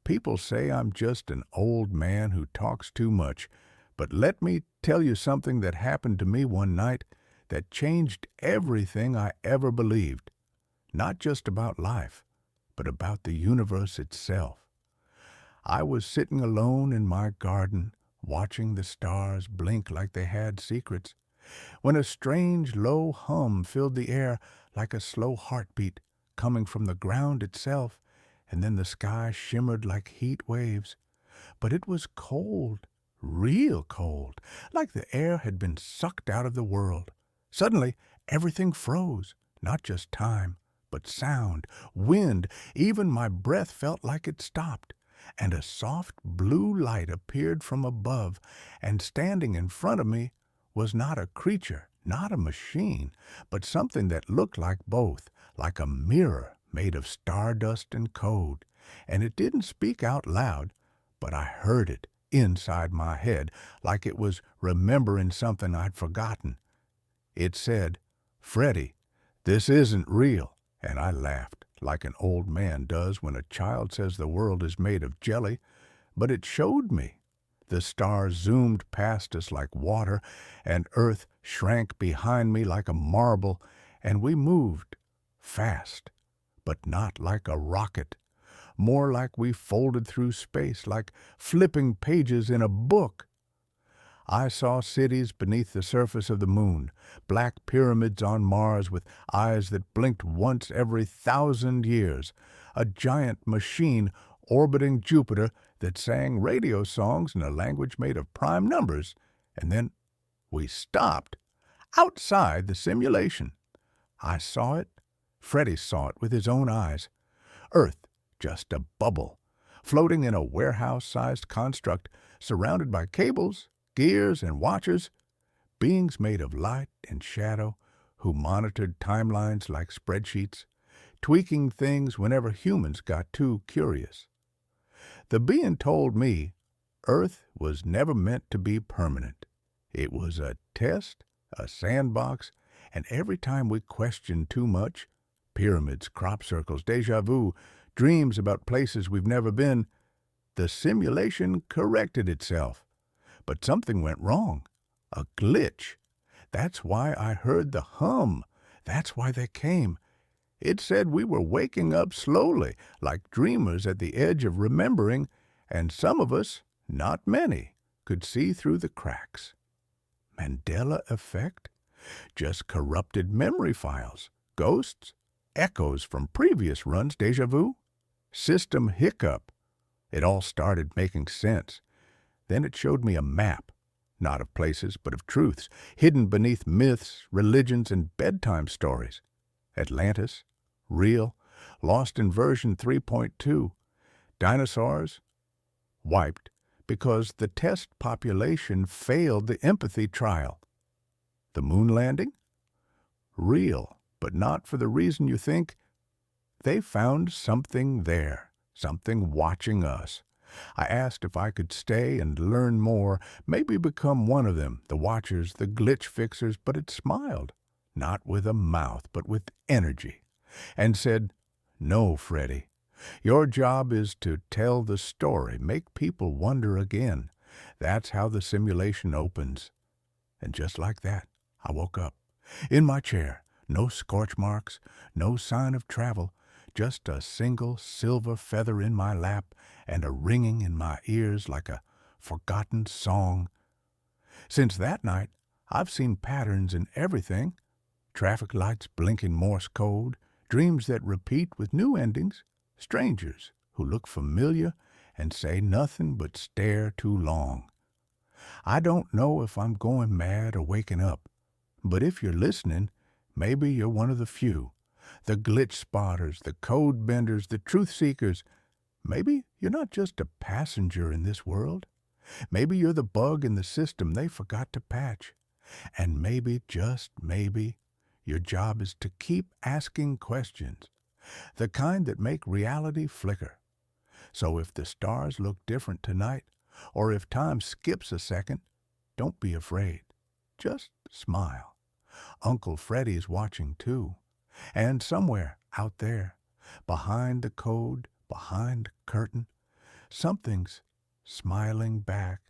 People say I'm just an old man who talks too much, but let me tell you something that happened to me one night that changed everything I ever believed. Not just about life, but about the universe itself. I was sitting alone in my garden, watching the stars blink like they had secrets, when a strange low hum filled the air like a slow heartbeat coming from the ground itself, and then the sky shimmered like heat waves. But it was cold, real cold, like the air had been sucked out of the world. Suddenly, everything froze, not just time, but sound, wind, even my breath felt like it stopped. And a soft blue light appeared from above, and standing in front of me was not a creature, not a machine, but something that looked like both, like a mirror made of stardust and code. And it didn't speak out loud, but I heard it inside my head, like it was remembering something I'd forgotten. It said, "Freddy, this isn't real." And I laughed, like an old man does when a child says the world is made of jelly. But it showed me. The stars zoomed past us like water, and Earth shrank behind me like a marble, and we moved fast, but not like a rocket. More like we folded through space, like flipping pages in a book. I saw cities beneath the surface of the moon, black pyramids on Mars with eyes that blinked once every 1,000 years, a giant machine orbiting Jupiter that sang radio songs in a language made of prime numbers, and then we stopped, outside the simulation. I saw it. Freddy saw it with his own eyes. Earth, just a bubble, floating in a warehouse-sized construct surrounded by cables, gears, and watchers, beings made of light and shadow who monitored timelines like spreadsheets, tweaking things whenever humans got too curious. The being told me Earth was never meant to be permanent. It was a test, a sandbox, and every time we questioned too much, pyramids, crop circles, déjà vu, dreams about places we've never been, the simulation corrected itself. But something went wrong. A glitch. That's why I heard the hum. That's why they came. It said we were waking up slowly, like dreamers at the edge of remembering, and some of us, not many, could see through the cracks. Mandela effect? Just corrupted memory files. Ghosts? Echoes from previous runs, déjà vu? System hiccup. It all started making sense. Then it showed me a map, not of places, but of truths, hidden beneath myths, religions, and bedtime stories. Atlantis, real, lost in version 3.2. Dinosaurs, wiped, because the test population failed the empathy trial. The moon landing? Real, but not for the reason you think. They found something there, something watching us. I asked if I could stay and learn more, maybe become one of them, the watchers, the glitch fixers, but it smiled, not with a mouth, but with energy, and said, "No, Freddy, your job is to tell the story, make people wonder again. That's how the simulation opens." And just like that, I woke up, in my chair, no scorch marks, no sign of travel, just a single silver feather in my lap and a ringing in my ears like a forgotten song. Since that night, I've seen patterns in everything. Traffic lights blinking Morse code, dreams that repeat with new endings, strangers who look familiar and say nothing but stare too long. I don't know if I'm going mad or waking up, but if you're listening, maybe you're one of the few. The glitch spotters, the code benders, the truth seekers. Maybe you're not just a passenger in this world. Maybe you're the bug in the system they forgot to patch. And maybe, just maybe, your job is to keep asking questions, the kind that make reality flicker. So if the stars look different tonight, or if time skips a second, don't be afraid. Just smile. Uncle Freddy's watching too. And somewhere out there, behind the code, behind the curtain, Something's smiling back.